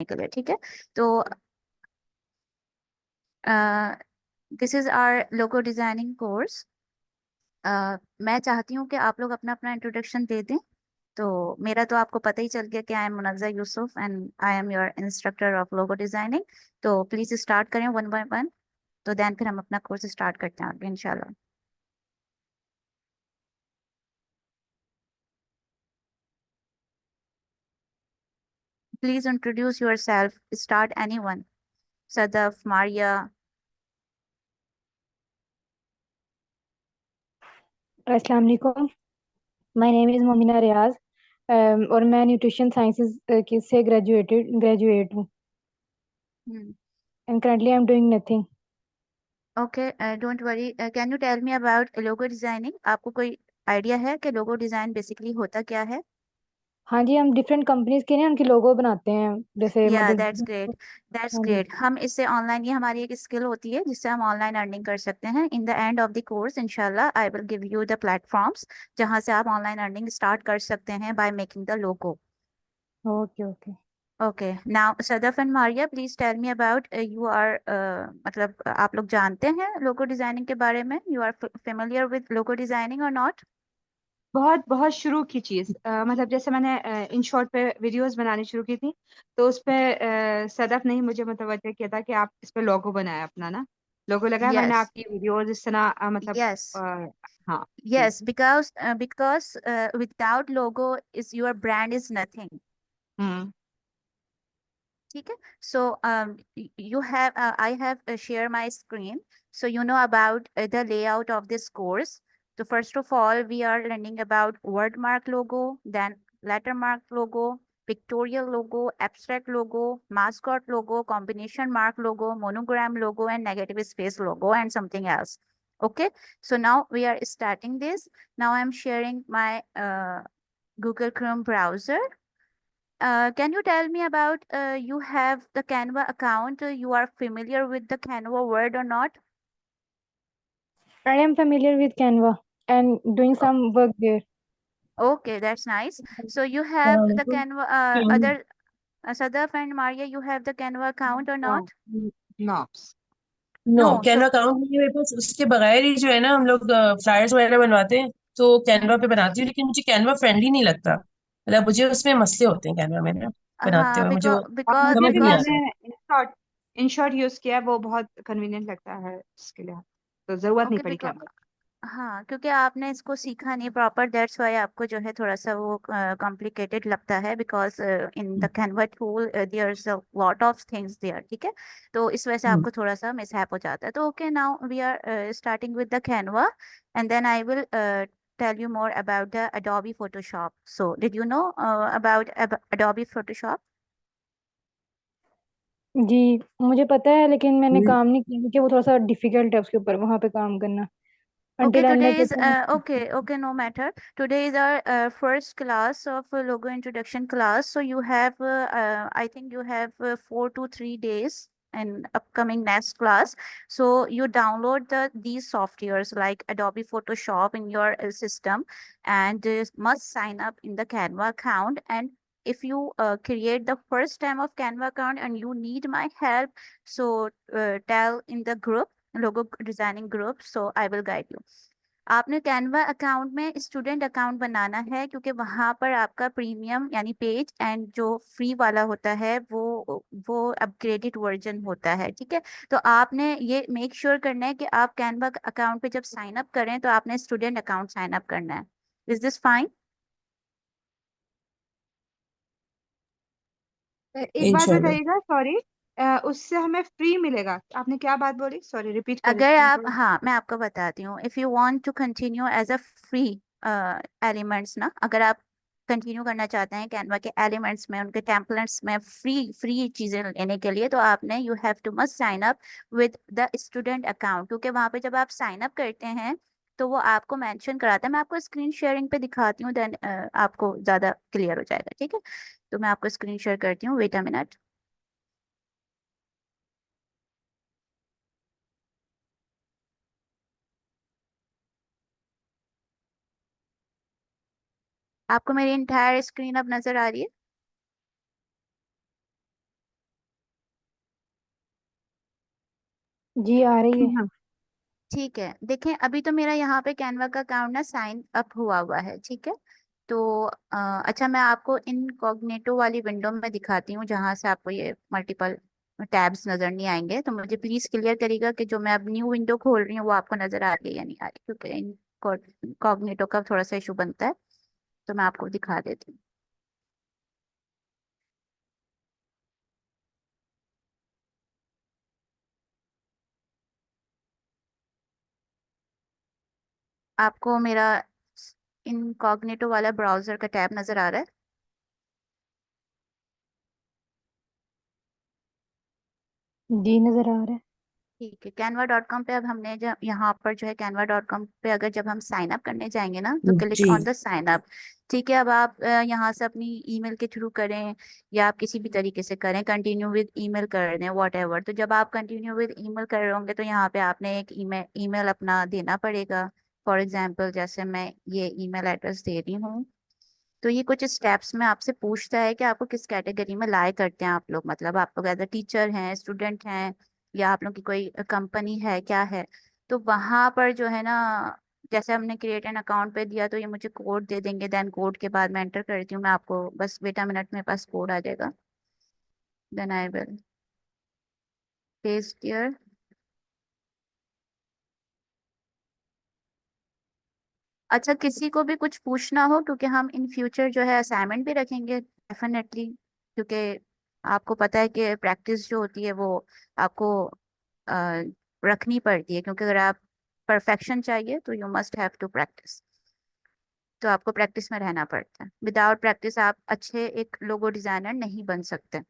के लिए, ठीक है। तो this is our logo designing course. मैं चाहती हूँ कि आप लोग अपना अपना इंट्रोडक्शन दे दें। तो मेरा तो आपको पता ही चल गया कि I am Munazza Yusuf and I am your instructor of logo designing. तो प्लीज स्टार्ट करें वन बाय वन। तो देन फिर हम अपना कोर्स स्टार्ट करते हैं आगे इंशाल्लाह। Please introduce yourself, start anyone. Sadaf, Maria. अस्सलाम वालेकुम। My name is Momina Riaz. और मैं न्यूट्रिशन साइंसेज की से ग्रेजुएट हूँ। And currently I am doing nothing. Okay, don't worry. Can you tell me about logo designing? आपको कोई आइडिया है कि लोगो डिजाइन बेसिकली होता क्या है? हाँ जी, हम डिफरेंट कंपनीज के ना उनके लोगो बनाते हैं, जैसे या दैट्स मतलब। ग्रेट। दैट्स हाँ जी। ग्रेट। हम इससे ऑनलाइन, ये हमारी एक स्किल होती है जिससे हम ऑनलाइन अर्निंग कर सकते हैं। In the end of the course इंशाल्लाह I will give you the platforms जहां से आप ऑनलाइन अर्निंग स्टार्ट कर सकते हैं by making the logo. Okay okay. Okay, now Sadaf and Maria, please tell me about your, मतलब आप लोग जानते हैं लोगो डिजाइनिंग के बारे में? You are familiar with logo designing और नॉट? बहुत बहुत शुरू की चीज़, मतलब जैसे मैंने इन शॉर्ट पे वीडियोस बनानी शुरू की थी, तो उस पे सदफ ने ही मुझे मुतवज्जह किया था कि आप इस पे लोगो बनाए अपना ना। लोगो लगाया मैंने यस, आपकी वीडियोस इस तरह, मतलब यस, हाँ जी। yes, because without logo is your brand is nothing. हम्म। ठीक है। So you have I have share my screen, so you know about the layout of this course. So first of all we are learning about word mark logo, then letter mark logo, pictorial logo, abstract logo, mascot logo, combination mark logo, monogram logo, and negative space logo, and something else. Okay, so now we are starting this. Now I'm sharing my Google Chrome browser. Can you tell me about you have the Canva account? You are familiar with the Canva word or not? I am familiar with Canva and doing O- some work there. Okay, that's nice. So you have the Assalamualaikum. Canva, Can other Sadaf and Maria, you have the Canva account or no not? No. No No. Canva So account नहीं है मेरे पास। उसके बगैर ही जो है ना हम लोग फ्लायर्स वगैरह बनवाते हैं, तो कैनवा पे बनाती हूँ, लेकिन मुझे कैनवा फ्रेंडली नहीं लगता। मतलब मुझे उसमें मसले होते हैं कैनवा में ना, बनाते हाँ, हुए मुझे वो और मुझे समझ भी नहीं because आता। मैंने इन शॉर्ट यूज किया है, वो बहुत कन्वीनियंट लगता है इसके लिए, तो जरूरत नहीं ओके, पड़ी बिकॉज कैमरे हाँ, क्योंकि आपने इसको सीखा नहीं प्रॉपर, दैट्स वाई आपको जो है थोड़ा सा वो कॉम्प्लिकेटेड लगता है। Because in the Canva tool there is a lot of things there, ठीक है। तो इस वजह से हम्म। आपको थोड़ा सा मिसहैप हो जाता है। तो okay, now we are starting with the Canva and then I will tell you more about the Adobe Photoshop. So did you know about Adobe Photoshop? जी, मुझे पता है, लेकिन मैंने काम नहीं किया क्योंकि वो थोड़ा सा डिफिकल्ट है उसके ऊपर वहाँ पे काम करना। Okay, until today unless is okay, no matter. Today is our first class of logo introduction class. So you have, I think you have 4 to 3 days in upcoming next class. So you download these softwares like Adobe Photoshop in your system, and must sign up in the Canva account. And if you create the first time of Canva account and you need my help, so tell in the group, logo designing group, so I will guide you. आपने Canva account में student account बनाना है, क्योंकि वहां पर आपका premium यानी page and जो free वाला होता है वो अपग्रेडेड वर्जन होता है, ठीक है। तो आपने ये मेक श्योर करना है कि आप कैनवा अकाउंट पे जब साइन अप करें तो आपने स्टूडेंट अकाउंट साइन अप करना है। Is this fine? एक बात इंशाल्लाह। बताइएगा, सॉरी, उससे हमें फ्री मिलेगा? आपने क्या बात बोली? सॉरी, रिपीट अगर करिए आप, थोड़ा। हाँ मैं आपको बताती हूँ, if you want to continue as a free elements ना, अगर आप कंटिन्यू करना चाहते हैं कैनवा के एलिमेंट्स में, उनके टेम्पलेट्स में फ्री फ्री चीज़ें लेने के लिए, तो आपने you have to must sign up with the student account. क्योंकि वहाँ पे जब आप साइन अप करते हैं तो वो आपको मेंशन कराता है। मैं आपको स्क्रीन शेयरिंग पे दिखाती हूँ, देन आपको ज़्यादा क्लियर हो जाएगा, ठीक है। तो मैं आपको स्क्रीन शेयर करती हूँ, वेट अ मिनट। आपको मेरी इंटायर स्क्रीन अब नज़र आ रही है? जी आ रही है। हाँ, ठीक है। देखें, अभी तो मेरा यहाँ पे कैनवा का अकाउंट ना साइन अप हुआ हुआ है, ठीक है। तो अच्छा, मैं आपको इनकॉग्निटो वाली विंडो में दिखाती हूँ जहाँ से आपको ये मल्टीपल टैब्स नजर नहीं आएंगे। तो मुझे प्लीज क्लियर करिएगा कि जो मैं अब न्यू विंडो खोल रही हूँ वो आपको नजर आ रही है या नहीं आ रही, क्योंकि इनकॉग्निटो का थोड़ा सा इशू बनता है। तो मैं आपको दिखा देती हूँ। आपको मेरा इनकॉग्निटो वाला ब्राउजर का टैब नजर आ रहा है? जी नजर आ रहा है। ठीक है। canva.com पे अब हमने जब यहाँ पर जो है canva.com पे अगर जब हम साइन अप करने जाएंगे ना, तो क्लिक जी। On the sign up. ठीक है। अब आप यहाँ से अपनी ईमेल के थ्रू करें या आप किसी भी तरीके से करें, कंटिन्यू विद ईमेल कर दें, वॉट एवर। तो जब आप कंटिन्यू विद ईमेल कर रहे होंगे तो यहाँ पे आपने एक ईमेल ईमेल अपना देना पड़ेगा। फॉर एग्जाम्पल, जैसे मैं ये ईमेल एड्रेस दे रही हूँ। तो ये कुछ स्टेप्स में आपसे पूछता है कि आपको किस कैटेगरी में लाई करते हैं आप लोग, मतलब आप लोग एज अ टीचर हैं, स्टूडेंट हैं, या आप लोग की कोई कंपनी है, क्या है। तो वहां पर जो है ना, जैसे हमने क्रिएट एन अकाउंट पे दिया तो ये मुझे कोड दे देंगे। देन कोड के बाद मैं एंटर करती हूँ। मैं आपको बस बेटा मिनट मेरे पास कोड आ जाएगा। Then I will paste here. अच्छा, किसी को भी कुछ पूछना हो, क्योंकि हम इन फ्यूचर जो है असाइनमेंट भी रखेंगे डेफिनेटली, क्योंकि आपको पता है कि प्रैक्टिस जो होती है वो आपको अ, रखनी पड़ती है, क्योंकि अगर आप परफेक्शन चाहिए तो you must have to practice. तो आपको प्रैक्टिस में रहना पड़ता है। विदाउट प्रैक्टिस आप अच्छे एक लोगो डिजाइनर नहीं बन सकते।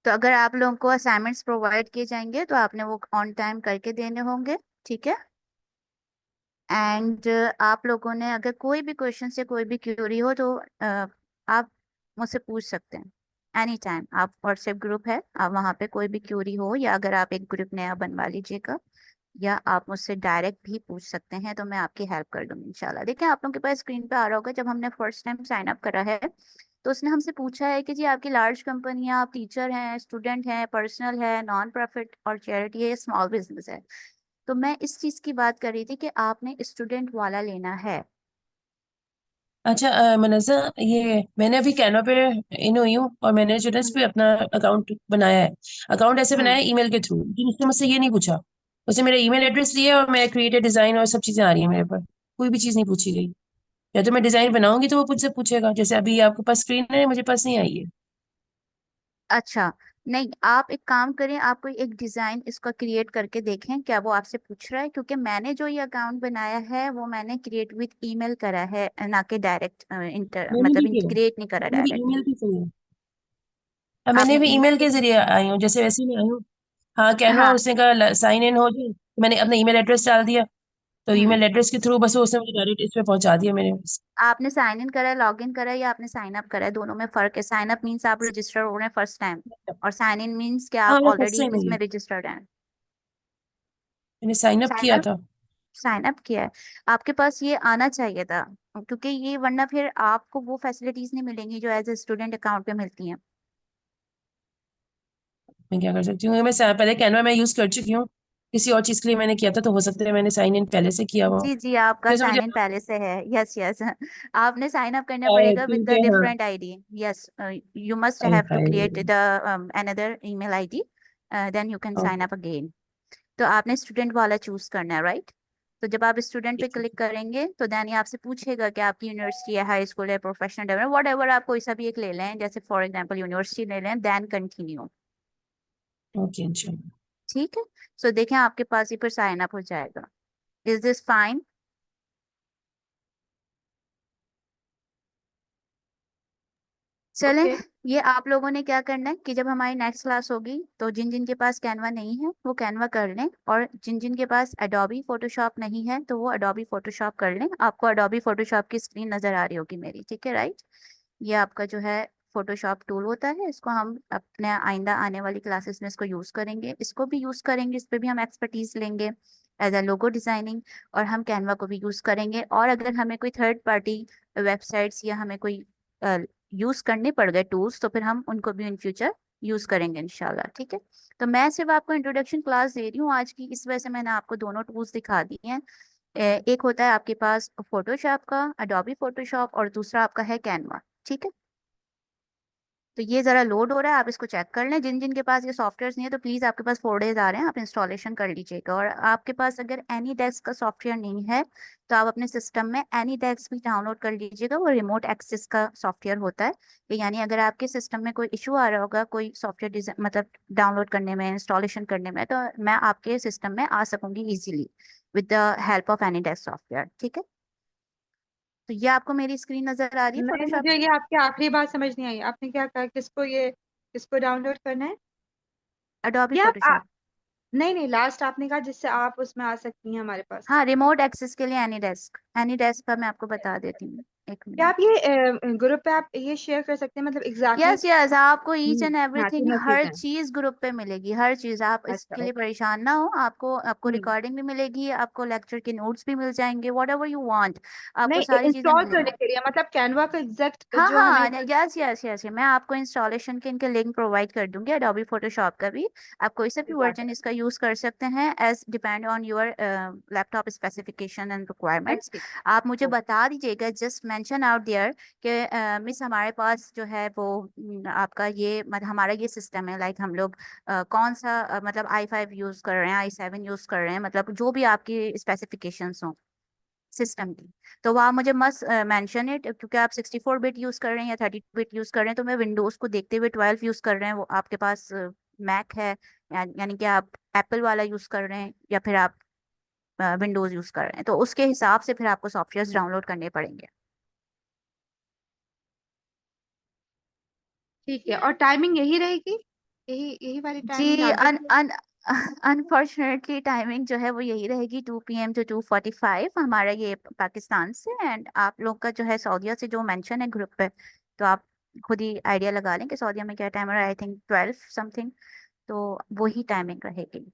तो अगर आप लोगों को असाइनमेंट्स प्रोवाइड किए जाएंगे तो आपने वो ऑन टाइम करके देने होंगे, ठीक है। एंड आप लोगों ने अगर कोई भी क्वेश्चन से कोई भी क्यूरी हो तो आप मुझसे पूछ सकते हैं एनी टाइम। आप व्हाट्सएप ग्रुप है, आप वहाँ पे कोई भी क्यूरी हो, या अगर आप एक ग्रुप नया बनवा लीजिएगा, या आप मुझसे डायरेक्ट भी पूछ सकते हैं, तो मैं आपकी हेल्प कर दूंगी इंशाल्लाह। देखिए, आप लोगों के पास स्क्रीन पे आ रहा होगा, जब हमने फर्स्ट टाइम साइन अप करा है तो उसने हमसे पूछा है कि जी आपकी लार्ज कंपनियां, आप टीचर हैं, स्टूडेंट हैं, पर्सनल है, नॉन प्रॉफिट और चैरिटी है, स्मॉल बिजनेस है। तो मैं इस चीज की बात कर रही थी कि आपने स्टूडेंट वाला लेना है। अच्छा मनजा, ये मैंने अभी कैनवा पे इन हुई हूँ और मैंने जो है इस हम्म। पे अपना अकाउंट बनाया है। अकाउंट ऐसे बनाया हम्म। है ईमेल के थ्रू, लेकिन उसने मुझसे ये नहीं पूछा। उसने मेरा ईमेल एड्रेस लिया और मैं क्रिएटेड डिजाइन और सब चीजें आ रही है मेरे पर। कोई भी चीज नहीं पूछी गई। या तो मैं डिजाइन बनाऊंगी तो वो मुझसे पूछेगा, जैसे अभी आपके पास स्क्रीन है, मुझे पास नहीं आई है। अच्छा, नहीं, आप एक काम करें, आप कोई एक डिजाइन इसका क्रिएट करके देखें क्या वो आपसे पूछ रहा है, क्योंकि मैंने जो ये अकाउंट बनाया है वो मैंने क्रिएट विद ईमेल करा है, ना कि डायरेक्ट इंटर मैंने मतलब भी किया, इंटीग्रेट नहीं करा मैंने भी डायरेक्ट। ईमेल की चाहिए। अब मैंने आपने भी ईमेल ईमेल के के थ्रू? जरिए आई हूँ, जैसे वैसे ही मैं आई हूँ। हाँ, कैनवा हाँ। उसने कहा साइन इन हो जाए, तो मैंने अपना ईमेल एड्रेस डाल दिया। तो हम्म। ईमेल एड्रेस के थ्रू बस वो उसने मुझे डायरेक्ट इस पे पहुंचा दिया मेरे। आपने साइन इन करा है, लॉग इन करा है, या आपने साइन अप करा है? दोनों में फर्क है। साइन अप मीन्स आप रजिस्टर हो रहे हैं फर्स्ट टाइम, और साइन इन मीन्स कि हाँ, आप मैं फर्स्ट ऑलरेडी टाइम है ये, इसमें रजिस्टर्ड हैं। मैंने साइन अप साइन किया अप था। साइन अप किया है। आपके पास ये आना चाहिए था, क्योंकि ये वरना फिर आपको वो फैसिलिटीज नहीं मिलेंगी जो एज ए स्टूडेंट अकाउंट पे मिलती हैं। मैं क्या कर सकती हूँ, पहले कैनवा मैं यूज कर चुकी हूँ। किसी और चीज के लिए मैंने किया था, तो हो सकता है मैंने साइन इन पहले से किया हुआ हो। जी जी, आपका जैसे मुझे साइन इन पहले से है। Yes yes. आपने साइन अप करना है, पड़ेगा विद द क्योंकि हाँ। Different ID. Yes, you must अरे have to hi. Create the another email ID, then you can sign okay. Up again. तो आपने स्टूडेंट वाला चूज करना है, राइट? तो जब आप स्टूडेंट पे क्लिक करेंगे तो देन ये आपसे पूछेगा कि आपकी यूनिवर्सिटी है, हाई स्कूल है, प्रोफेशनल डेवलपमेंट, वट एवर, आप कोई सा भी एक ले लें, जैसे फॉर एग्जाम्पल यूनिवर्सिटी ले लें, देन कंटिन्यू। ओके, अच्छा। ठीक है। सो देखें, आपके पास ही पर साइन अप हो जाएगा। Is this fine? चलें। ओके। ये आप लोगों ने क्या करना है कि जब हमारी नेक्स्ट क्लास होगी तो जिन जिन के पास कैनवा नहीं है वो कैनवा कर लें, और जिन जिन के पास एडोबी फोटोशॉप नहीं है तो वो एडोबी फोटोशॉप कर लें। आपको एडोबी फोटोशॉप की स्क्रीन नजर आ रही होगी मेरी, ठीक है, राइट? ये आपका जो है फोटोशॉप टूल होता है, इसको हम अपने आइंदा आने वाली क्लासेस में इसको यूज करेंगे, इसको भी यूज करेंगे, इस पे भी हम एक्सपर्टीज लेंगे एज अ लोगो डिजाइनिंग। और हम कैनवा को भी यूज करेंगे, और अगर हमें कोई थर्ड पार्टी वेबसाइट्स या हमें कोई यूज करने पड़ गए टूल्स तो फिर हम उनको भी इन फ्यूचर यूज करेंगे इंशाल्लाह। ठीक है, तो मैं सिर्फ आपको इंट्रोडक्शन क्लास दे रही हूँ आज की, इस वजह से मैंने आपको दोनों टूल्स दिखा दिए हैं। एक होता है आपके पास फोटोशॉप का, अडोबी फोटोशॉप, और दूसरा आपका है कैनवा। ठीक है, तो ये जरा लोड हो रहा है, आप इसको चेक कर लें। जिन जिन के पास ये सॉफ्टवेयर नहीं है तो प्लीज, आपके पास 4 डेज आ रहे हैं, आप इंस्टॉलेशन कर लीजिएगा। और आपके पास अगर एनी डेस्क का सॉफ्टवेयर नहीं है तो आप अपने सिस्टम में एनी डेस्क भी डाउनलोड कर लीजिएगा। वो रिमोट एक्सेस का सॉफ्टवेयर होता है। यानी अगर आपके सिस्टम में कोई इशू आ रहा होगा कोई सॉफ्टवेयर डिजाइन मतलब डाउनलोड करने में, इंस्टॉलेशन करने में, तो मैं आपके सिस्टम में आ सकूंगी easily with the help of AnyDesk software. ठीक है, तो ये आपको मेरी स्क्रीन नजर आ रही है नहीं, फोटोशॉप मुझे की? ये आपकी आखिरी बात समझ नहीं आई, आपने क्या कहा, किसको डाउनलोड करना है? अडोबी या फोटोशॉप। नहीं नहीं, लास्ट आपने कहा जिससे आप उसमें आ सकती हैं हमारे पास। हाँ, रिमोट एक्सेस के लिए एनी डेस्क का मैं आपको बता देती हूँ, एक क्या आप मिनट। ये ग्रुप पे आप ये शेयर कर सकते हैं, मतलब एग्जैक्टली यस यस, आपको ईच एंड हाँ, एवरीथिंग, तीनों हर चीजें। चीज ग्रुप पे मिलेगी, हर चीज। आप अच्छा, इसके लिए ओके। परेशान ना हो, आपको आपको हम्म रिकॉर्डिंग भी मिलेगी, आपको लेक्चर के नोट्स भी मिल जाएंगे, वॉट एवर यू वांट, आपको नहीं, सारी चीजें इंस्टॉल मिलेंगी। करने के लिए मतलब कैनवा का एग्जैक्ट हाँ जो हमें। हाँ, यस यस यस, मैं आपको इंस्टॉलेशन के इनके लिंक प्रोवाइड कर दूंगी, अडोबी फोटोशॉप का भी। आप कोई सा भी वर्जन इसका यूज कर सकते हैं, as depend on your laptop specification and requirements. अच्छा, आप मुझे ओके। बता दीजिएगा, जस्ट मेंशन आउट देयर कि मिस हमारे पास जो है वो आपका ये मतलब हमारा ये सिस्टम है, लाइक हम लोग कौन सा मतलब i5 यूज कर रहे हैं, i7 यूज कर रहे हैं, मतलब जो भी आपकी स्पेसिफिकेशंस हों सिस्टम की, तो वहाँ मुझे मस्ट मेंशन इट। क्योंकि आप 64 बिट यूज कर रहे हैं या 32 बिट यूज कर रहे हैं, तो मैं विंडोज को देखते हुए 12 यूज कर रहे हैं, वो आपके पास मैक है, यानी कि आप एप्पल वाला यूज कर रहे हैं, या फिर आप विंडोज यूज कर रहे हैं, तो उसके हिसाब से फिर आपको सॉफ्टवेयर डाउनलोड करने पड़ेंगे। ठीक है, और टाइमिंग यही रहेगी, यही यही वाली टाइमिंग जी, आगे अन भी? अन अनफॉर्चुनेटली टाइमिंग जो है वो यही रहेगी, 2 PM to 2:45 हमारा ये पाकिस्तान से। एंड आप लोग का जो है सऊदीया से जो मेंशन है ग्रुप पे, तो आप खुद ही आइडिया लगा लें कि सऊदीया में क्या टाइम है, आई थिंक 12 समथिंग, तो वही टाइमिंग रहेगी।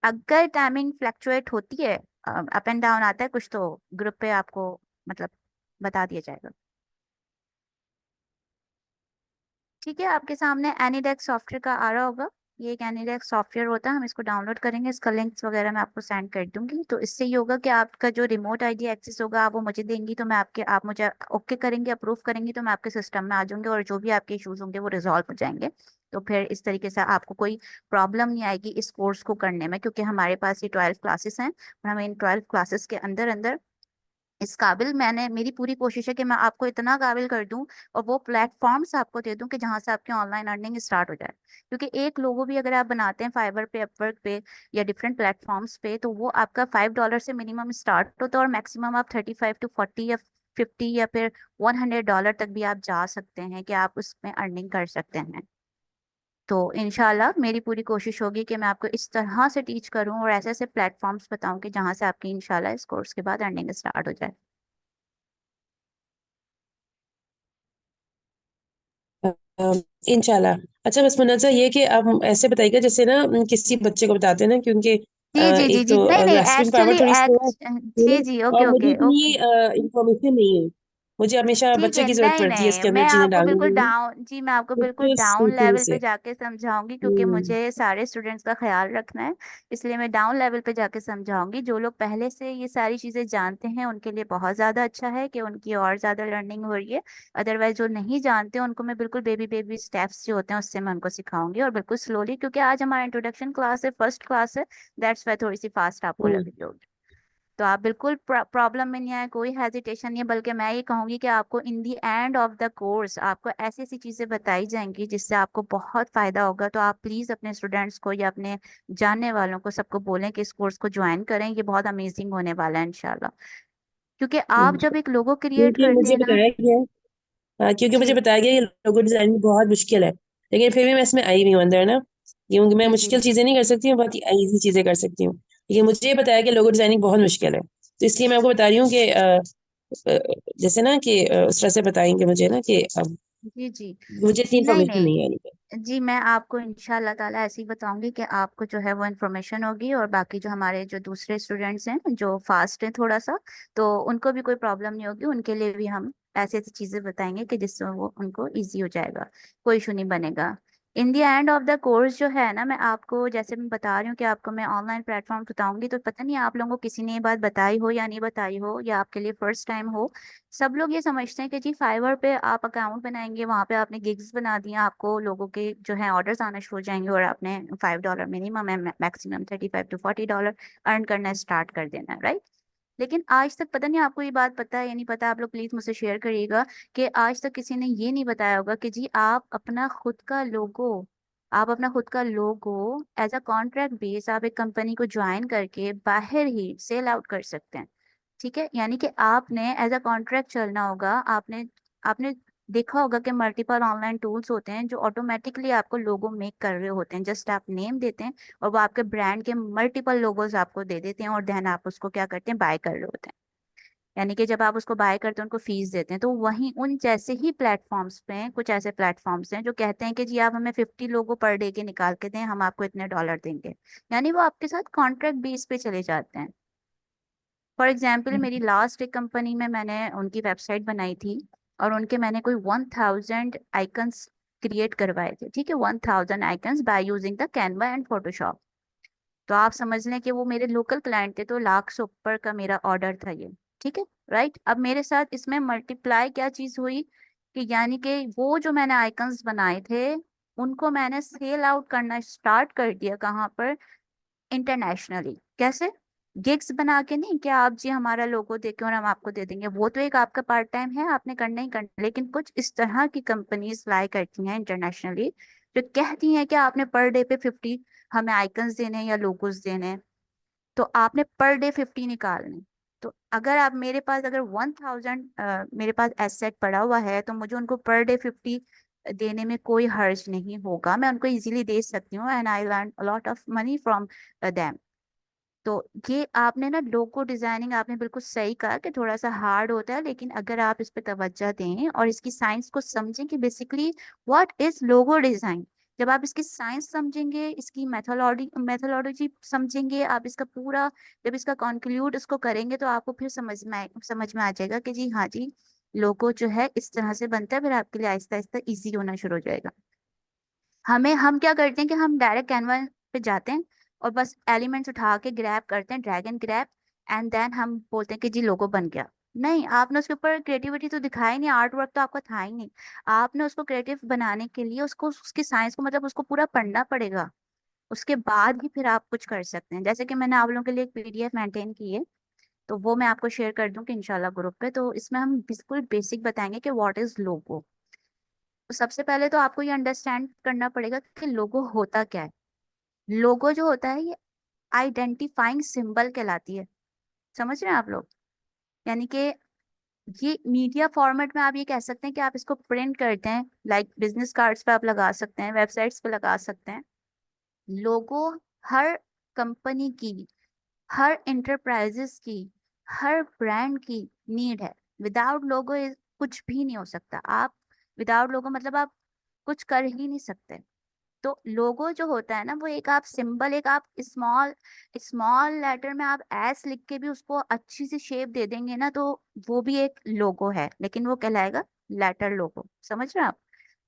अगर टाइमिंग फ्लक्चुएट होती है, अप एंड डाउन आता है कुछ, तो ग्रुप पे आपको मतलब बता दिया जाएगा। ठीक है, आपके सामने एनीडेस्क सॉफ्टवेयर का आ रहा होगा। ये एक एनीडेस्क सॉफ्टवेयर होता है, हम इसको डाउनलोड करेंगे, इसका लिंक्स वगैरह मैं आपको सेंड कर दूंगी। तो इससे ये होगा कि आपका जो रिमोट आईडी एक्सेस होगा आप वो मुझे देंगी, तो मैं आपके आप मुझे ओके करेंगे, अप्रूव करेंगी, तो मैं आपके सिस्टम में आ जाऊंगी, और जो भी आपके इश्यूज होंगे वो रिजॉल्व हो जाएंगे। तो फिर इस तरीके से आपको कोई प्रॉब्लम नहीं आएगी इस कोर्स को करने में, क्योंकि हमारे पास ये 12 क्लासेस हैं, और हमें इन 12 क्लासेस के अंदर अंदर इस काबिल, मैंने मेरी पूरी कोशिश है कि मैं आपको इतना काबिल कर दूं और वो प्लेटफॉर्म्स आपको दे दूं कि जहां से आपकी ऑनलाइन अर्निंग स्टार्ट हो जाए। क्योंकि एक लोगो भी अगर आप बनाते हैं फाइवर पे, अपवर्क पे, या डिफरेंट प्लेटफॉर्म्स पे, तो वो आपका $5 से मिनिमम स्टार्ट होता है, और मैक्सिमम आप 35 to 40 या 50 या फिर $100 तक भी आप जा सकते हैं कि आप उसमें अर्निंग कर सकते हैं। तो इंशाल्लाह मेरी पूरी कोशिश होगी कि मैं आपको इस तरह से टीच करूं और ऐसे ऐसे प्लेटफॉर्म्स बताऊं कि जहां से आपकी इंशाल्लाह इस कोर्स के बाद अर्निंग स्टार्ट हो जाए। इंशाल्लाह। अच्छा, बस मुन्नजा ये कि आप ऐसे बताइएगा जैसे ना किसी बच्चे को बताते हैं ना, क्योंकि जी जी जी एक जी, तो नहीं नहीं, ग्रास्पिंग पावर एक्चुअली थोड़ी स्लो है, जी जी, ओके और मुझे ओके इतनी ओके, इंफॉर्मेशन नहीं है। मुझे हमेशा ठीक बच्चे है। की जरूरत नहीं पड़ती है नहीं, इसके अंदर मैं चीजें आपको डालने के बिल्कुल लिए, डाउन जी, मैं आपको बिल्कुल तो डाउन शुरू लेवल पे से। जाके समझाऊंगी, क्योंकि हम्म मुझे सारे स्टूडेंट्स का ख्याल रखना है। इसलिए मैं डाउन लेवल पे जाके समझाऊंगी। जो लोग पहले से ये सारी चीज़ें जानते हैं उनके लिए बहुत ज़्यादा अच्छा है कि उनकी और ज़्यादा लर्निंग हो रही है। अदरवाइज जो नहीं जानते उनको मैं बिल्कुल बेबी बेबी स्टेप्स जो होते हैं उससे मैं उनको सिखाऊंगी, और बिल्कुल स्लोली, क्योंकि आज हमारा इंट्रोडक्शन क्लास है, फर्स्ट क्लास है, दैट्स वाई थोड़ी सी फास्ट आपको लग हम्म रही होगी। तो आप बिल्कुल प्रॉब्लम में नहीं आए, कोई हेजिटेशन नहीं है, बल्कि मैं ये कहूंगी कि आपको इन दी एंड ऑफ द कोर्स आपको ऐसी ऐसी चीजें बताई जाएंगी जिससे आपको बहुत फायदा होगा। तो आप प्लीज अपने स्टूडेंट्स को या अपने जानने वालों को सबको बोलें कि इस कोर्स को ज्वाइन करें, ये बहुत अमेजिंग होने वाला है इंशाल्लाह। क्योंकि आप हम्म। जब एक लोगो क्रिएट क्योंकि करते मुझे हैं ना। बताया गया है, हाँ, क्योंकि मुझे जी बताया गया ये लोगो डिजाइन में बहुत मुश्किल है, लेकिन फिर भी मैं इसमें आई हुई हूँ अंदर ना, क्योंकि मैं जी जी मुश्किल चीजें नहीं कर सकती हूँ, बहुत ही इजी चीजें कर सकती हूँ। लेकिन मुझे बताया कि लोगो डिजाइनिंग बहुत मुश्किल है, तो इसलिए मैं आपको बता रही हूँ कि अ, जैसे ना कि उस तरह से बताएंगे मुझे ना कि अब जी जी, मुझे इतनी नहीं इन्फॉर्मेशन नहीं नहीं है यानी जी, मैं आपको इंशाल्लाह ताला ऐसे ही बताऊंगी कि आपको जो है वो इन्फॉर्मेशन होगी, और बाकी जो हमारे जो दूसरे स्टूडेंट्स हैं जो फास्ट हैं थोड़ा सा, तो उनको भी कोई प्रॉब्लम नहीं होगी, उनके लिए भी हम ऐसी ऐसी चीजें बताएंगे कि जिससे वो उनको इजी हो जाएगा, कोई इशू नहीं बनेगा। इन the end of the course जो है ना, मैं आपको जैसे मैं बता रही हूँ कि आपको मैं ऑनलाइन प्लेटफॉर्म बताऊंगी, तो पता नहीं आप लोगों को किसी ने ये बात बताई हो या नहीं बताई हो, या आपके लिए फर्स्ट टाइम हो। सब लोग ये समझते हैं कि जी फाइवर पे आप अकाउंट बनाएंगे, वहां पे आपने गिग्स बना दिया, आपको लोगों के जो है ऑर्डर्स आना शुरू हो जाएंगे और आपने $5 मिनिमम है, मैक्सिमम $35 to $40 अर्न करना स्टार्ट कर देना है, राइट। लेकिन आज तक पता नहीं आपको ये बात पता है या नहीं पता, आप लोग प्लीज मुझसे शेयर करिएगा कि आज तक किसी ने ये नहीं बताया होगा कि जी आप अपना खुद का लोगो एज अ कॉन्ट्रैक्ट बेस आप एक कंपनी को ज्वाइन करके बाहर ही सेल आउट कर सकते हैं। ठीक है, यानी कि आपने एज अ कॉन्ट्रैक्ट चलना होगा। आपने आपने देखा होगा कि मल्टीपल ऑनलाइन टूल्स होते हैं जो ऑटोमेटिकली आपको लोगो मेक कर रहे होते हैं, जस्ट आप नेम देते हैं और वो आपके ब्रांड के मल्टीपल लोगोज आपको दे देते हैं, और देन आप उसको क्या करते हैं, बाय कर रहे होते हैं। यानी कि जब आप उसको बाय करते हैं उनको फीस देते हैं, तो वहीं उन जैसे ही प्लेटफॉर्म्स पे कुछ ऐसे प्लेटफॉर्म्स हैं जो कहते हैं कि जी आप हमें 50 लोगों पर डे के निकाल के दें, हम आपको इतने डॉलर देंगे। यानी वो आपके साथ कॉन्ट्रैक्ट बेस पे चले जाते हैं। फॉर एग्जाम्पल मेरी लास्ट एक कंपनी में मैंने उनकी वेबसाइट बनाई थी और उनके मैंने कोई 1000 आइकन्स क्रिएट करवाए थे। ठीक है, 1000 icons by using the Canva and Photoshop. तो आप समझ लें कि वो मेरे लोकल क्लाइंट थे, तो लाख से ऊपर का मेरा ऑर्डर था ये। ठीक है, राइट। अब मेरे साथ इसमें मल्टीप्लाई क्या चीज हुई कि यानी कि वो जो मैंने आइकन्स बनाए थे उनको मैंने सेल आउट करना स्टार्ट कर दिया। कहाँ पर? इंटरनेशनली। कैसे? गिग्स बना के नहीं कि आप जी हमारा लोगो देके और हम आपको दे देंगे, वो तो एक आपका पार्ट टाइम है, आपने करना ही करना। लेकिन कुछ इस तरह की कंपनीज लाई करती हैं इंटरनेशनली, जो कहती हैं कि आपने पर डे पे 50 हमें आइकन्स देने हैं या लोगोस देने हैं, तो आपने पर डे 50 निकालने। तो अगर आप मेरे पास अगर 1000 मेरे पास एसेट पड़ा हुआ है, तो मुझे उनको पर डे 50 देने में कोई हर्ज नहीं होगा, मैं उनको इजीली दे सकती हूँ, and I learn a lot of money from them. तो ये आपने ना लोगो डिजाइनिंग आपने बिल्कुल सही कहा कि थोड़ा सा हार्ड होता है, लेकिन अगर आप इस पे तवज्जो दें और इसकी साइंस को समझें कि basically what is logo design, जब आप इसकी साइंस समझेंगे, इसकी मेथोडोलॉजी समझेंगे, आप इसका पूरा जब इसका कॉन्क्लूड इसको करेंगे, तो आपको फिर समझ में आ जाएगा कि जी हाँ जी, लोगो जो है इस तरह से बनता है, फिर आपके लिए आहिस्ता आहिस्ता इजी होना शुरू हो जाएगा। हम क्या करते हैं कि हम डायरेक्ट कैनवा पे जाते हैं और बस एलिमेंट्स उठा के ग्रैब करते हैं, drag and grab, and then हम बोलते हैं कि जी लोगो बन गया। नहीं, आपने उसके ऊपर क्रिएटिविटी तो दिखाई नहीं, आर्ट वर्क तो आपका था ही नहीं। आपने उसको क्रिएटिव बनाने के लिए उसको उसकी साइंस को मतलब उसको पूरा पढ़ना पड़ेगा, उसके बाद ही फिर आप कुछ कर सकते हैं। जैसे कि मैंने आप लोगों के लिए एक पीडीएफ मेंटेन की है, तो वो मैं आपको शेयर कर दूंगी इंशाल्लाह ग्रुप पे। तो इसमें हम बिल्कुल बेसिक बताएंगे कि व्हाट इज लोगो। तो सबसे पहले तो आपको ये अंडरस्टैंड करना पड़ेगा कि लोगो होता क्या है। लोगो जो होता है ये आइडेंटिफाइंग सिंबल कहलाती है। समझ रहे हैं आप लोग? यानी कि ये मीडिया फॉर्मेट में आप ये कह सकते हैं कि आप इसको प्रिंट करते हैं, लाइक बिजनेस कार्ड्स पे आप लगा सकते हैं, वेबसाइट्स पे लगा सकते हैं। लोगो हर कंपनी की, हर इंटरप्राइजेस की, हर ब्रांड की नीड है। विदाउट लोगो कुछ भी नहीं हो सकता। आप विदाउट लोगो मतलब आप कुछ कर ही नहीं सकते। तो लोगो जो होता है ना, वो एक आप सिंबल, एक आप स्मॉल स्मॉल लेटर में आप एस लिख के भी उसको अच्छी सी शेप दे देंगे ना, तो वो भी एक लोगो है, लेकिन वो कहलाएगा लेटर लोगो। समझ रहे हैं आप?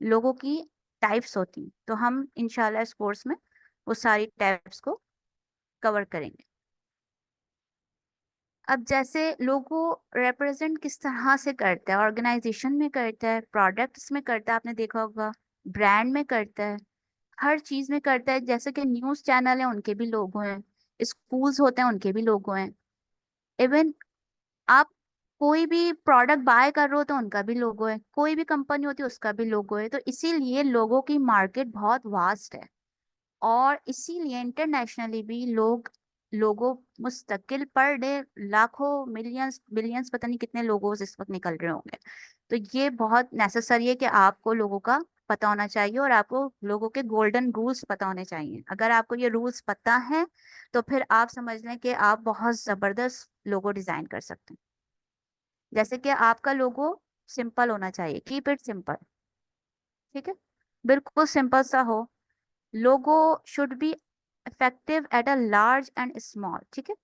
लोगो की टाइप्स होती हैं, तो हम इंशाल्लाह इस कोर्स में वो सारी टाइप्स को कवर करेंगे। अब जैसे लोगो रिप्रेजेंट किस तरह से करता है, ऑर्गेनाइजेशन में करता है, प्रोडक्ट्स में करता है, आपने देखा होगा, ब्रांड में करता है, हर चीज में करता है। जैसे कि न्यूज चैनल है उनके भी लोगो हैं, स्कूल्स होते हैं उनके भी लोगो हैं, इवन आप कोई भी प्रोडक्ट बाय कर रहे हो तो उनका भी लोगो है, कोई भी कंपनी होती है उसका भी लोगो है। तो इसीलिए लोगों की मार्केट बहुत वास्ट है, और इसीलिए इंटरनेशनली भी लोगों मुस्तकिल पर डे लाखों मिलियंस बिलियंस पता नहीं कितने लोगों इस वक्त निकल रहे होंगे। तो ये बहुत नेसेसरी है कि आपको लोगों का पता होना चाहिए, और आपको लोगों के गोल्डन रूल्स पता होने चाहिए। अगर आपको ये रूल्स पता है तो फिर आप समझ लें कि आप बहुत जबरदस्त लोगो डिजाइन कर सकते हैं। जैसे कि आपका लोगो सिंपल होना चाहिए, कीप इट सिंपल। ठीक है, बिल्कुल सिंपल सा हो। Logo should be effective at a large and small. ठीक है,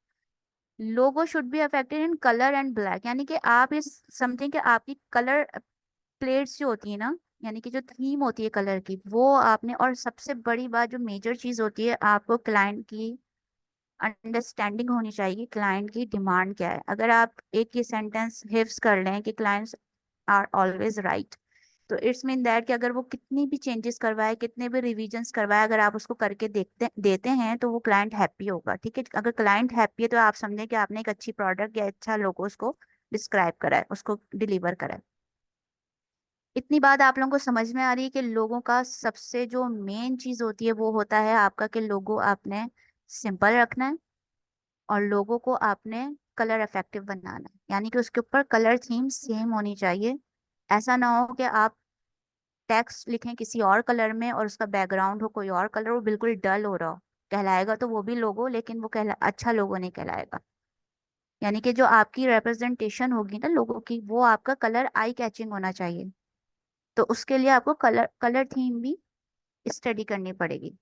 logo should be affected in colour and black, यानी कि आप इस समथिंग कि आपकी कलर प्लेट्स जो होती है ना, यानी कि जो थीम होती है कलर की, वो आपने, और सबसे बड़ी बात जो मेजर चीज होती है, आपको क्लाइंट की अंडरस्टैंडिंग होनी चाहिए, क्लाइंट की डिमांड क्या है। अगर आप एक ये सेंटेंस हिफ्स कर लें कि क्लाइंट्स आर ऑलवेज राइट, तो इट्स मीन दैट कि अगर वो कितनी भी चेंजेस करवाए, कितने भी रिविजन्स करवाए, अगर आप उसको करके देखते देते हैं तो वो क्लाइंट हैप्पी होगा। ठीक है, अगर क्लाइंट हैप्पी है तो आप समझें कि आपने एक अच्छी प्रोडक्ट या अच्छा लोगो उसको डिस्क्राइब करा है, उसको डिलीवर करा है। इतनी बात आप लोगों को समझ में आ रही है कि लोगों का सबसे जो मेन चीज होती है वो होता है आपका कि लोगो आपने सिंपल रखना है, और लोगों को आपने कलर इफेक्टिव बनाना है, यानी कि उसके ऊपर कलर थीम सेम होनी चाहिए। ऐसा ना हो कि आप टेक्स्ट लिखें किसी और कलर में और उसका बैकग्राउंड हो कोई और कलर, वो बिल्कुल डल हो रहा हो, कहलाएगा तो वो भी लोगो, लेकिन वो अच्छा लोगो नहीं कहलाएगा। यानी कि जो आपकी रिप्रेजेंटेशन होगी ना लोगों की, वो आपका कलर आई कैचिंग होना चाहिए। तो उसके लिए आपको कलर कलर थीम भी स्टडी करनी पड़ेगी।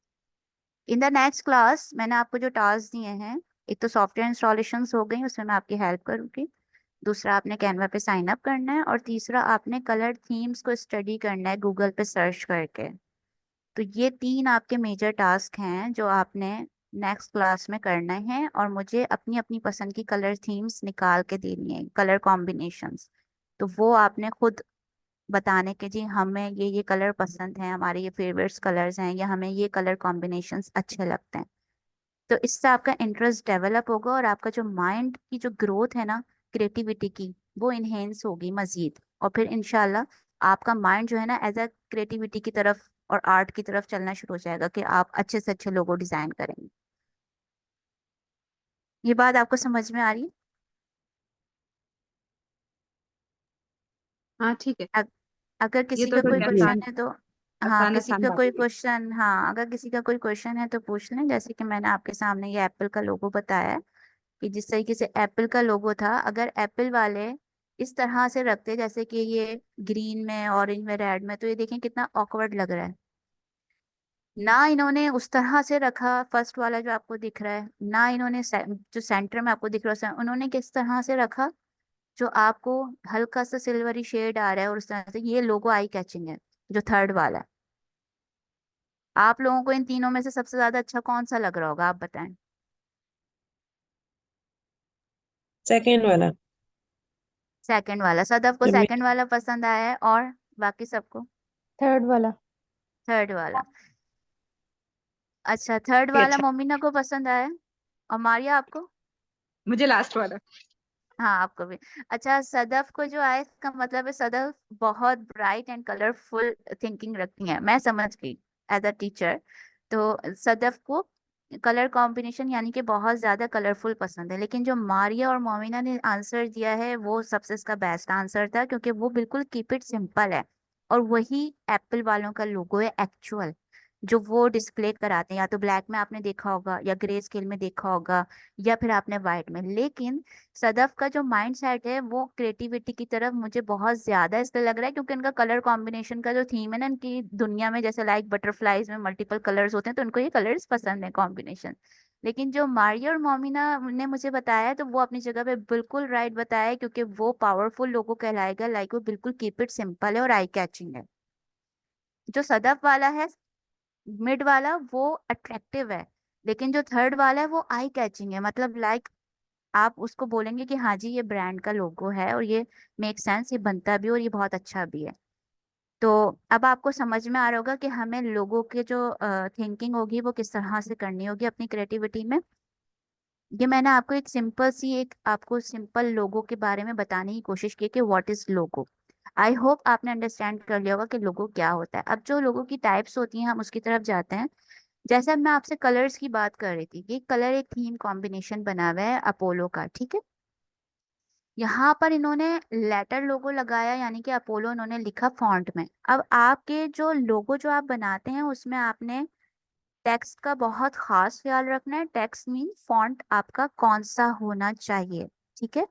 इन द नेक्स्ट क्लास मैंने आपको जो टास्क दिए हैं, एक तो सॉफ्टवेयर इंस्टॉलेशन हो गई, उसमें मैं आपकी हेल्प करूंगी। दूसरा आपने कैनवा पे साइन अप करना है, और तीसरा आपने कलर थीम्स को स्टडी करना है गूगल पे सर्च करके। तो ये तीन आपके मेजर टास्क हैं जो आपने नेक्स्ट क्लास में करना है, और मुझे अपनी अपनी पसंद की कलर थीम्स निकाल के देनी है, कलर कॉम्बिनेशंस। तो वो आपने खुद बताने के जी हमें ये कलर पसंद है, हमारे ये फेवरेट्स कलर्स हैं, या हमें ये कलर कॉम्बिनेशंस अच्छे लगते हैं। तो इससे आपका इंटरेस्ट डेवलप होगा, और आपका जो माइंड की जो ग्रोथ है ना, क्रिएटिविटी की, वो इन्हेंस होगी मजीद। और फिर इंशाल्लाह आपका माइंड जो है ना एज अ क्रिएटिविटी की तरफ और आर्ट की तरफ चलना शुरू हो जाएगा कि आप अच्छे से अच्छे लोगो डिजाइन करेंगे। ये बात आपको समझ में आ रही है? हाँ ठीक है। अग- अगर ये किसी तो का कोई थोड़ी क्वेश्चन आसान है तो, हाँ आसान किसी आसान का कोई बात थी। क्वेश्चन, हाँ अगर किसी का कोई क्वेश्चन है तो पूछ लें। जैसे कि मैंने आपके सामने ये एप्पल का लोगो बताया है, कि जिस तरीके से एप्पल का लोगो था, अगर एप्पल वाले इस तरह से रखते जैसे कि ये ग्रीन में, ऑरेंज में, रेड में, तो ये देखें कितना ऑकवर्ड लग रहा है ना। इन्होंने उस तरह से रखा फर्स्ट वाला जो आपको दिख रहा है ना, इन्होंने जो सेंटर में आपको दिख रहा है उन्होंने किस तरह से रखा, जो आपको हल्का सा सिल्वरी शेड आ रहा है, और उस तरह से ये लोगो आई कैचिंग है। जो थर्ड वाला है, आप लोगों को इन तीनों में से सबसे ज्यादा अच्छा कौन सा लग रहा होगा, आप बताएं। सेकेंड वाला। सेकंड वाला, सदफ को जो सेकंड वाला पसंद आया है, और बाकी सबको थर्ड वाला। थर्ड वाला। अच्छा, थर्ड ये वाला अच्छा, मोमिना को पसंद आया, और मारिया आपको? मुझे लास्ट वाला। हाँ आपको भी। अच्छा, सदफ को जो आया, इसका मतलब है सदफ बहुत ब्राइट एंड कलरफुल थिंकिंग रखती है, मैं समझ गई एज अ टीचर। तो सदफ को कलर कॉम्बिनेशन यानी कि बहुत ज्यादा कलरफुल पसंद है, लेकिन जो मारिया और मोमिना ने आंसर दिया है वो सबसे इसका बेस्ट आंसर था, क्योंकि वो बिल्कुल कीप इट सिंपल है, और वही एप्पल वालों का लोगो है एक्चुअल, जो वो डिस्प्ले कराते हैं। या तो ब्लैक में आपने देखा होगा, या ग्रे स्केल में देखा होगा, या फिर आपने व्हाइट में। लेकिन सदफ का जो माइंड सेट है वो क्रिएटिविटी की तरफ मुझे बहुत ज्यादा इसलिए लग रहा है, क्योंकि उनका कलर कॉम्बिनेशन का जो थीम है ना, इनकी दुनिया में जैसे लाइक बटरफ्लाईज में मल्टीपल कलर्स होते हैं, तो उनको ये कलर्स पसंद है कॉम्बिनेशन। लेकिन जो मारिया और मोमिना ने मुझे बताया है, तो वो अपनी जगह पे बिल्कुल राइट बताया है, क्योंकि वो पावरफुल लोगो कहलाएगा, लाइक वो बिल्कुल कीप इट सिंपल है और आई कैचिंग है। जो सदफ वाला है, मिड वाला, वो अट्रैक्टिव है, लेकिन जो थर्ड वाला है वो आई कैचिंग है, मतलब लाइक आप उसको बोलेंगे कि हाँ जी ये ब्रांड का लोगो है, और ये मेक सेंस, ये बनता भी और ये बहुत अच्छा भी है। तो अब आपको समझ में आ रहा होगा कि हमें लोगों के जो थिंकिंग होगी वो किस तरह से करनी होगी अपनी क्रिएटिविटी में। ये मैंने आपको एक सिंपल सी, एक आपको सिंपल लोगो के बारे में बताने की कोशिश की कि what is logo. I hope आपने अंडरस्टैंड कर लिया होगा कि लोगो क्या होता है। अब जो लोगों की टाइप्स होती हैं हम उसकी तरफ जाते हैं। जैसे अब मैं आपसे कलर्स की बात कर रही थी कि कलर एक थीम कॉम्बिनेशन बना हुआ है अपोलो का, ठीक है। यहाँ पर इन्होंने लेटर लोगो लगाया, यानी कि अपोलो इन्होंने लिखा फॉन्ट में। अब आपके जो लोगो जो आप बनाते हैं उसमें आपने टेक्स्ट का बहुत खास ख्याल रखना है। टेक्स्ट मीन फॉन्ट आपका कौन सा होना चाहिए, ठीक है,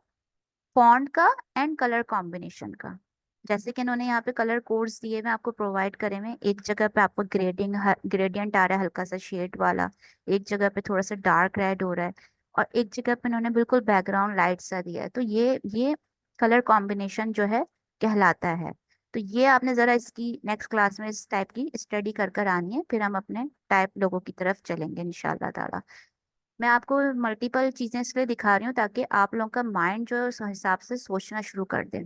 फॉन्ट का एंड कलर कॉम्बिनेशन का। जैसे कि इन्होंने यहाँ पे कलर कोड्स दिए हुए आपको प्रोवाइड करे हुए, एक जगह पे आपको ग्रेडियंट आ रहा है हल्का सा शेड वाला, एक जगह पे थोड़ा सा डार्क रेड हो रहा है, और एक जगह पे इन्होंने बिल्कुल बैकग्राउंड लाइट सा दिया है। तो ये कलर कॉम्बिनेशन जो है कहलाता है। तो ये आपने जरा इसकी नेक्स्ट क्लास में इस टाइप की स्टडी कर कर आनी है, फिर हम अपने टाइप लोगों की तरफ चलेंगे इंशाल्लाह ताला। मैं आपको मल्टीपल चीजें इसलिए दिखा रही हूँ ताकि आप लोगों का माइंड जो है उस हिसाब से सोचना शुरू कर दे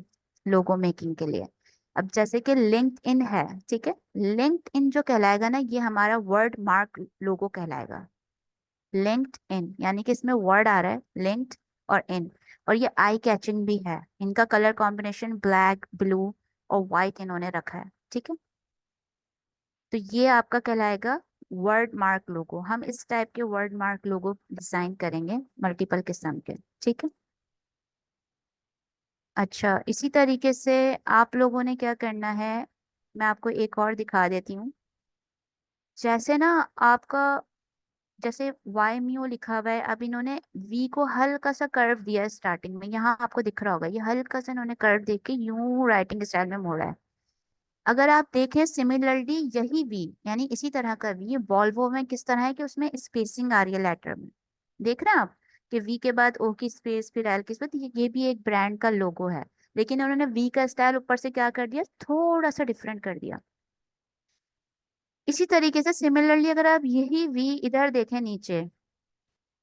लोगो मेकिंग के लिए। अब जैसे कि लिंक्ड इन है, ठीक है, लिंक्ड इन जो कहलाएगा ना, ये हमारा वर्ड मार्क लोगो कहलाएगा। लिंक्ड इन यानी कि इसमें वर्ड आ रहा है लिंक्ड और इन, और ये आई कैचिंग भी है। इनका कलर कॉम्बिनेशन ब्लैक, ब्लू और वाइट इन्होंने रखा है, ठीक है। तो ये आपका कहलाएगा वर्ड मार्क लोगो। हम इस टाइप के वर्ड मार्क लोगो डिजाइन करेंगे मल्टीपल किस्म के, ठीक है। अच्छा, इसी तरीके से आप लोगों ने क्या करना है, मैं आपको एक और दिखा देती हूँ। जैसे ना आपका, जैसे वाई म्यू लिखा हुआ है, अब इन्होंने वी को हल्का सा कर्व दिया है स्टार्टिंग में, यहाँ आपको दिख रहा होगा, ये हल्का सा इन्होंने कर्व दे के यूं राइटिंग स्टाइल में मोड़ा है। अगर आप देखें सिमिलरली यही वी यानी इसी तरह का वी वॉल्वो में किस तरह है कि उसमें स्पेसिंग आ रही है लेटर में, देख रहे हैं आप कि वी के बाद ओ की स्पेस फिर एल की स्पेस, ये भी एक ब्रांड का लोगो है। लेकिन उन्होंने वी का स्टाइल ऊपर से क्या कर दिया, थोड़ा सा डिफरेंट कर दिया। इसी तरीके से सिमिलरली अगर आप यही वी इधर देखें नीचे,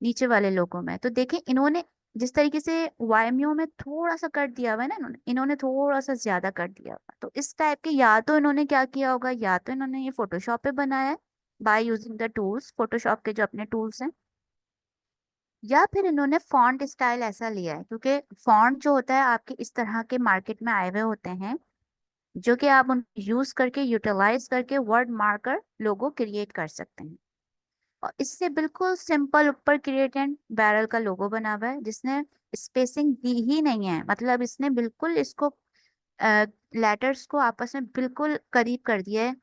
नीचे वाले लोगों में, तो देखें इन्होंने जिस तरीके से वायमियो में थोड़ा सा कट दिया हुआ है ना, इन्होंने थोड़ा सा ज्यादा कट दिया हुआ है। तो इस टाइप के या तो इन्होंने क्या किया होगा, या तो इन्होंने ये फोटोशॉप पे बनाया है by using the tools, Photoshop के जो अपने टूल्स हैं, या फिर इन्होंने फॉन्ट स्टाइल ऐसा लिया है, क्योंकि फॉन्ट जो होता है आपके इस तरह के मार्केट में आए हुए होते हैं, जो कि आप उन यूज करके यूटिलाइज करके वर्ड मार्कर लोगो क्रिएट कर सकते हैं। और इससे बिल्कुल सिंपल ऊपर क्रिएट एंड बैरल का लोगो बना हुआ है, जिसने स्पेसिंग दी ही नहीं है, मतलब इसने बिल्कुल इसको लेटर्स को आपस में बिल्कुल करीब कर दिया है,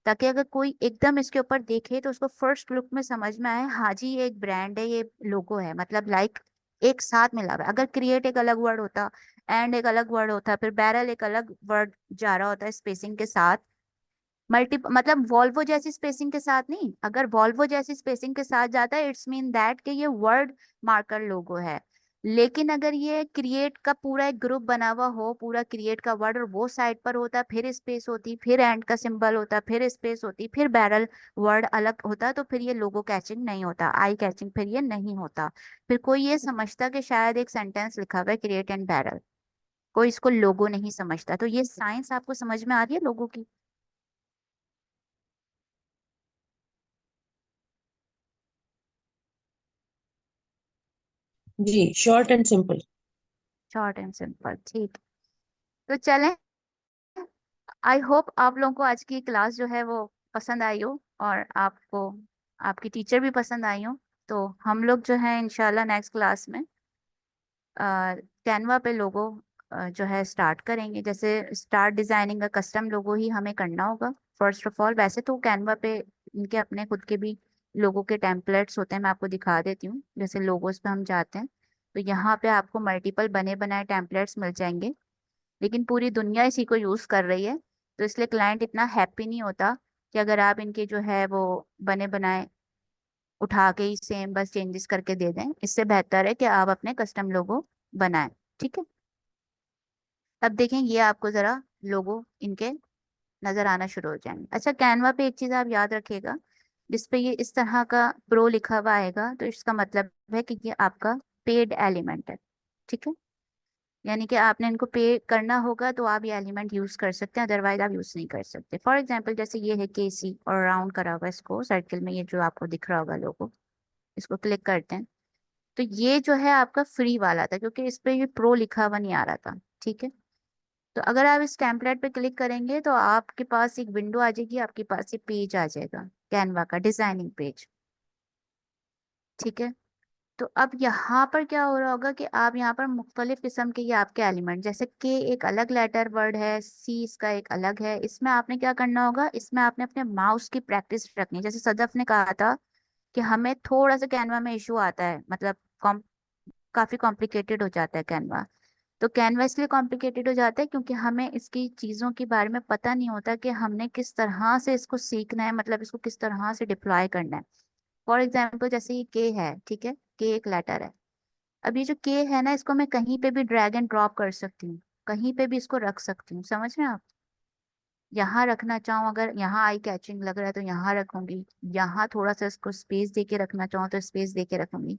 ताकि अगर कोई एकदम इसके ऊपर देखे तो उसको फर्स्ट लुक में समझ में आए, हाँ जी ये एक ब्रांड है, ये लोगो है, मतलब लाइक एक साथ मिला हुआ है। अगर क्रिएट एक अलग वर्ड होता, एंड एक अलग वर्ड होता, फिर बैरल एक अलग वर्ड जा रहा होता है स्पेसिंग के साथ, मल्टी मतलब वॉल्वो जैसी स्पेसिंग के साथ नहीं, अगर वॉल्वो जैसी स्पेसिंग के साथ जाता है इट्स मीन दैट कि ये वर्ड मार्कर लोगो है। लेकिन अगर ये क्रिएट का पूरा एक ग्रुप बना हुआ हो, पूरा क्रिएट का वर्ड, और वो साइड पर होता, फिर स्पेस होती, फिर एंड का सिंबल होता, फिर स्पेस होती, फिर बैरल वर्ड अलग होता, तो फिर ये लोगो कैचिंग नहीं होता, आई कैचिंग फिर ये नहीं होता। फिर कोई ये समझता कि शायद एक सेंटेंस लिखा हुआ है क्रिएट एंड बैरल, कोई इसको लोगो नहीं समझता। तो ये साइंस आपको समझ में आ रही है लोगों की। जी, short and simple. Short and simple, ठीक। तो चलें, आई होप आप लोगों को आज की क्लास जो है वो पसंद आई हो, और आपको आपकी टीचर भी पसंद आई हो। तो हम लोग जो है इंशाल्लाह नेक्स्ट क्लास में कैनवा पे लोगो जो है स्टार्ट करेंगे। जैसे स्टार्ट डिजाइनिंग का कस्टम लोगो ही हमें करना होगा फर्स्ट ऑफ ऑल। वैसे तो कैनवा पे इनके अपने खुद के भी लोगों के टेम्पलेट्स होते हैं, मैं आपको दिखा देती हूँ। जैसे लोगोस पे हम जाते हैं तो यहाँ पे आपको मल्टीपल बने बनाए टेम्पलेट्स मिल जाएंगे, लेकिन पूरी दुनिया इसी को यूज कर रही है, तो इसलिए क्लाइंट इतना हैप्पी नहीं होता कि अगर आप इनके जो है वो बने बनाए उठा के ही सेम बस चेंजेस करके दे दें। इससे बेहतर है कि आप अपने कस्टम लोगो बनाएं, ठीक है। अब देखें ये आपको जरा लोगो इनके नजर आना शुरू हो जाएंगे। अच्छा, कैनवा पे एक चीज आप याद रखिएगा, जिसपे ये इस तरह का प्रो लिखा हुआ आएगा तो इसका मतलब है कि ये आपका पेड एलिमेंट है, ठीक है। यानी कि आपने इनको पे करना होगा तो आप ये एलिमेंट यूज कर सकते हैं, अदरवाइज आप यूज नहीं कर सकते। फॉर एग्जांपल जैसे ये है केसी और राउंड करा हुआ इसको सर्किल में, ये जो आपको दिख रहा होगा लोगो, इसको क्लिक करते हैं तो ये जो है आपका फ्री वाला था, क्योंकि इस पे ये प्रो लिखा हुआ नहीं आ रहा था, ठीक है। तो अगर आप इस टेम्पलेट पे क्लिक करेंगे तो आपके पास एक विंडो आ जाएगी, आपके पास ये पेज आ जाएगा कैनवा का डिजाइनिंग पेज, ठीक है। तो अब यहाँ पर क्या हो रहा होगा कि आप यहाँ पर मुख्तलिफ किस्म के ये आपके एलिमेंट, जैसे के एक अलग लेटर वर्ड है, सी इसका एक अलग है, इसमें आपने क्या करना होगा, इसमें आपने अपने माउस की प्रैक्टिस रखनी है। जैसे सदफ ने कहा था कि हमें थोड़ा सा कैनवा में इशू आता है, मतलब काफी कॉम्प्लिकेटेड हो जाता है कैनवा। तो कैनवा इसलिए कॉम्प्लिकेटेड हो जाता है क्योंकि हमें इसकी चीजों के बारे में पता नहीं होता कि हमने किस तरह से इसको सीखना है, मतलब इसको किस तरह से डिप्लॉय करना है। फॉर एग्जाम्पल जैसे ये के है, ठीक है, के एक लेटर है। अब ये जो के है ना, इसको मैं कहीं पे भी ड्रैग एंड ड्रॉप कर सकती हूँ, कहीं पे भी इसको रख सकती हूँ, समझ रहे हैं आप? यहाँ रखना चाहूँ, अगर यहाँ आई कैचिंग लग रहा है तो यहाँ रखूंगी, यहाँ थोड़ा सा इसको स्पेस दे के रखना चाहूँ तो स्पेस दे के रखूंगी।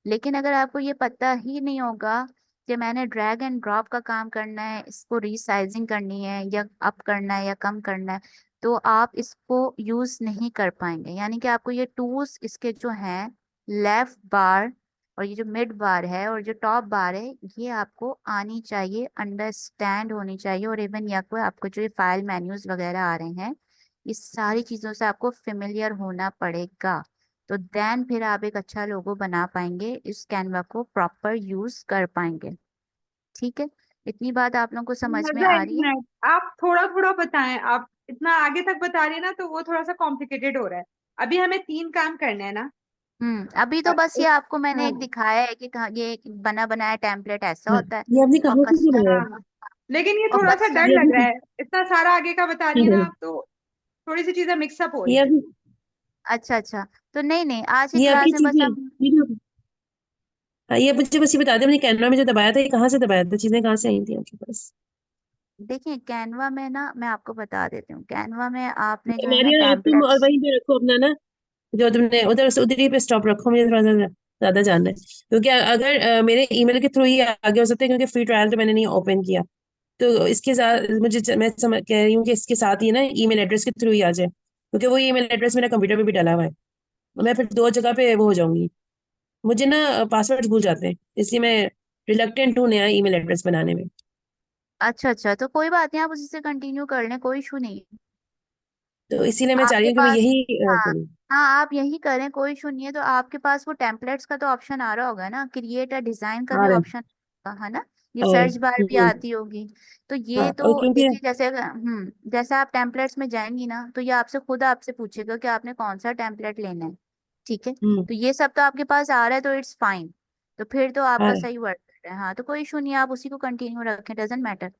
लेकिन अगर आपको ये पता ही नहीं होगा कि मैंने ड्रैग एंड ड्रॉप का काम करना है, इसको रीसाइजिंग करनी है या अप करना है या कम करना है, तो आप इसको यूज नहीं कर पाएंगे। यानी कि आपको ये टूल्स इसके जो हैं, लेफ्ट बार और ये जो मिड बार है और जो टॉप बार है, ये आपको आनी चाहिए, अंडरस्टैंड होनी चाहिए। और इवन या कोई आपको जो ये फाइल मेन्यूज वगैरह आ रहे हैं, इस सारी चीजों से आपको फेमिलियर होना पड़ेगा। तो देन फिर आप एक अच्छा लोगो बना पाएंगे, इस कैनवा को प्रॉपर यूज कर पाएंगे। ठीक है, इतनी बात आप लोगों को समझ में मजा आ एक रही है? मिनट, आप थोड़ा थोड़ा बताएं। आप इतना आगे तक बता रही है ना, तो वो थोड़ा सा कॉम्प्लिकेटेड हो रहा है। अभी हमें 3 काम करने हैं ना। अभी तो बस ये आपको मैंने एक हाँ दिखाया है कि कहाँ ये एक बना बनाया टेम्पलेट ऐसा हाँ, होता है। ये आपने और कहाँ से कस्टम बनाया? हाँ, लेकिन ये और थोड़ा सा डर कस्टम ये लग रहा आपने है। इतना सारा आगे का बता रही है ना आप, तो थोड़ी सी चीजें मिक्सअप हो रही ये हैं। आपने अच्छा अच्छा, तो नहीं नहीं, आज की ये क्लास आपकी में बस चीजें, हम ये मुझे बस ये बता दें, अपने कैनवा में जो दबाया था ये कहाँ से दबाया था, चीजें कहाँ से आई थी आपके पास? देखिए कैनवा में ना, मैं आपको बता देती हूँ, कैनवा में आपने जो है ना नारियल, आप तुम और टेम्पलेट्स। वहीं पे रखो अपना ना, जो तुमने उधर से उधर ही पे स्टॉप रखो, मुझे थोड़ा सा ज्यादा जानना है। क्योंकि अगर मेरे ईमेल के थ्रू ही आगे हो सकता है, क्योंकि फ्री ट्रायल तो मैंने नहीं ओपन किया, तो इसके साथ मैं समझ कह रही हूँ कि इसके साथ ही ना ईमेल एड्रेस के थ्रू ही आ जाए, क्योंकि वो ईमेल एड्रेस मेरा कंप्यूटर पे भी डाला हुआ है, और मैं फिर 2 जगह पे वो हो जाऊंगी। मुझे ना पासवर्ड भूल जाते हैं, इसलिए मैं रिलक्टेंट हूँ नया ईमेल एड्रेस बनाने में। अच्छा अच्छा, तो कोई बात नहीं, आप उसी से कंटिन्यू कर लें, कोई इशू नहीं है। तो इसीलिए मैं चाह रही आपके हूँ कि मैं पास, यही हाँ करूँ। हाँ, आप यही करें, कोई इशू नहीं है। तो आपके पास वो टेम्पलेट्स का तो ऑप्शन आ रहा होगा ना, क्रिएट अ डिजाइन का आ भी रहा ऑप्शन है ना, ये है। सर्च बार भी आती होगी। तो हाँ, ये और तो क्योंकि देखिए, जैसे आप टेम्पलेट्स में जाएंगी ना, तो ये आपसे खुद आपसे पूछेगा कि आपने कौन सा टेम्पलेट लेना है। ठीक है, हम्म तो ये सब तो आपके पास आ रहा है, तो इट्स फाइन। तो फिर तो आ आपका रहा है। सही वर्क है। हाँ, तो कोई इशू नहीं है, आप उसी को कंटिन्यू रखें, डजेंट मैटर।